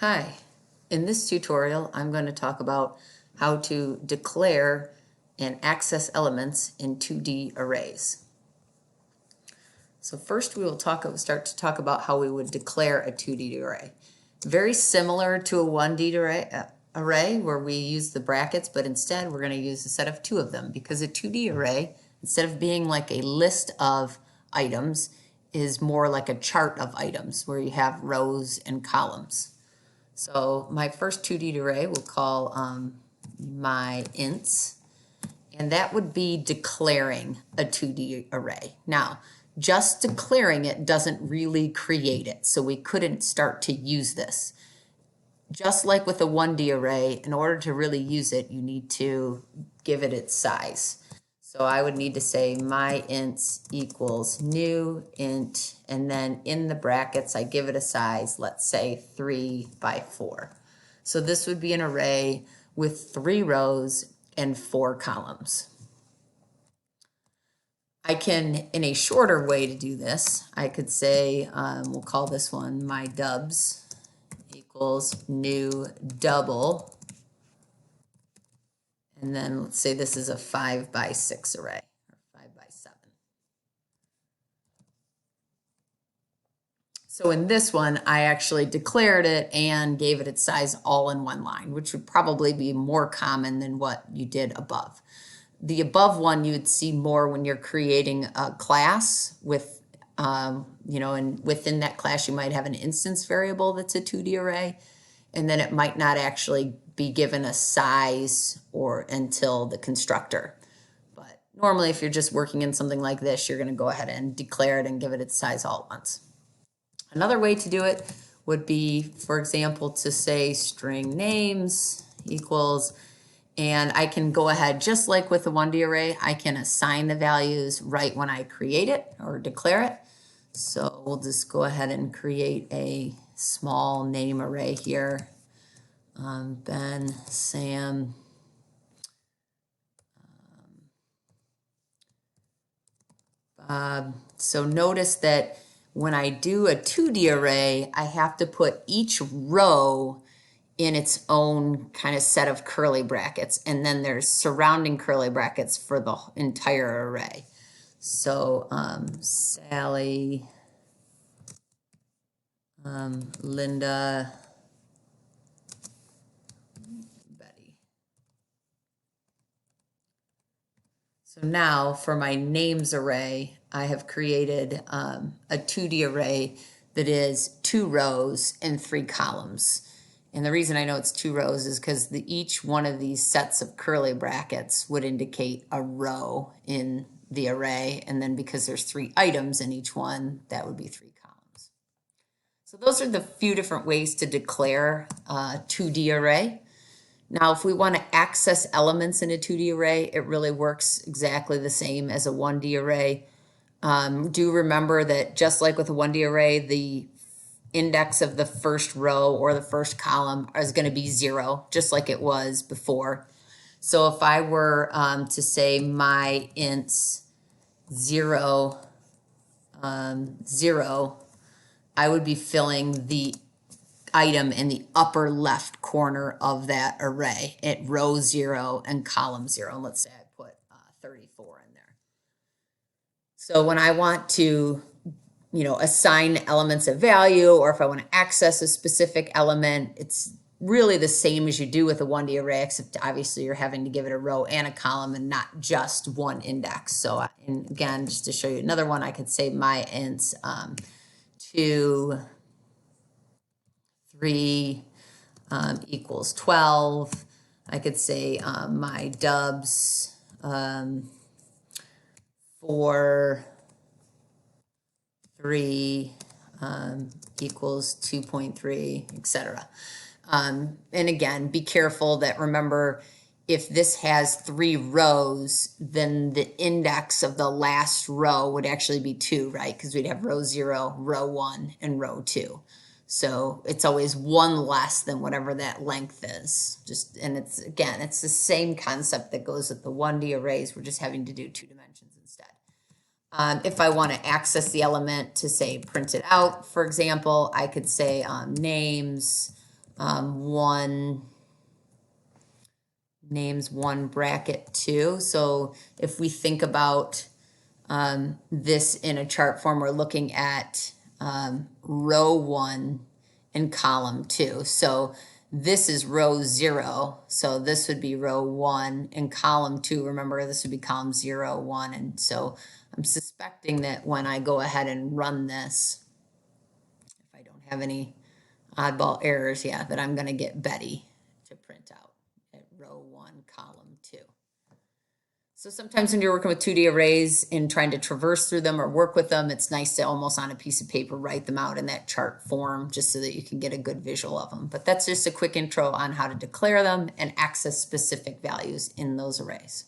Hi, in this tutorial I'm going to talk about how to declare and access elements in 2D arrays. So first we will start to talk about how we would declare a 2D array. Very similar to a 1D array where we use the brackets, but instead we're going to use a set of two of them because a 2D array, instead of being like a list of items, is more like a chart of items where you have rows and columns. So my first 2D array we'll call my ints, and that would be declaring a 2D array. Now, just declaring it doesn't really create it, so we couldn't start to use this. Just like with a 1D array, in order to really use it, you need to give it its size. So I would need to say my ints equals new int, and then in the brackets, I give it a size, let's say 3 by 4. So this would be an array with 3 rows and 4 columns. I can, in a shorter way to do this, I could say, we'll call this one my dubs equals new double. And then let's say this is a 5 by 6 array, or 5 by 7. So in this one, I actually declared it and gave it its size all in one line, which would probably be more common than what you did above. The above one you would see more when you're creating a class with, and within that class you might have an instance variable that's a 2D array, and then it might not actually be given a size or until the constructor. But normally if you're just working in something like this, you're going to go ahead and declare it and give it its size all at once. Another way to do it would be, for example, to say string names equals, and I can go ahead, just like with the 1D array, I can assign the values right when I create it or declare it. So we'll just go ahead and create a small name array here. Ben, Sam, Bob. So notice that when I do a 2D array, I have to put each row in its own kind of set of curly brackets, and then there's surrounding curly brackets for the entire array. So Sally, Linda, Betty. So now for my names array, I have created a 2D array that is 2 rows and 3 columns. And the reason I know it's 2 rows is because each one of these sets of curly brackets would indicate a row in the array. And then because there's 3 items in each one, that would be 3 columns. So those are the few different ways to declare a 2D array. Now, if we want to access elements in a 2D array, it really works exactly the same as a 1D array. Do remember that just like with a 1D array, the index of the first row or the first column is going to be 0, just like it was before. So if I were to say my ints 0, 0, I would be filling the item in the upper left corner of that array at row 0 and column 0. And let's say I put 34 in there. So when I want to assign elements of value, or if I want to access a specific element, it's really the same as you do with a 1D array, except obviously you're having to give it a row and a column and not just one index. So, and again, just to show you another one, I could say my ints 2, 3 equals 12. I could say my dubs 4, 3 equals 2.3, etc. And again, be careful that, remember, if this has 3 rows, then the index of the last row would actually be 2, right? Because we'd have row 0, row 1, and row 2. So it's always 1 less than whatever that length is. And it's, again, it's the same concept that goes with the 1D arrays. We're just having to do 2 dimensions instead. If I want to access the element to say print it out, for example, I could say names one names one bracket 2. So if we think about this in a chart form, we're looking at row 1 and column 2. So this is row 0. So this would be row 1 and column 2. Remember, this would be column 0, 1. And so I'm suspecting that when I go ahead and run this, if I don't have any oddball errors, yeah, that I'm going to get Betty to print out at row 1, column 2. So sometimes when you're working with 2D arrays and trying to traverse through them or work with them, it's nice to almost on a piece of paper write them out in that chart form just so that you can get a good visual of them. But that's just a quick intro on how to declare them and access specific values in those arrays.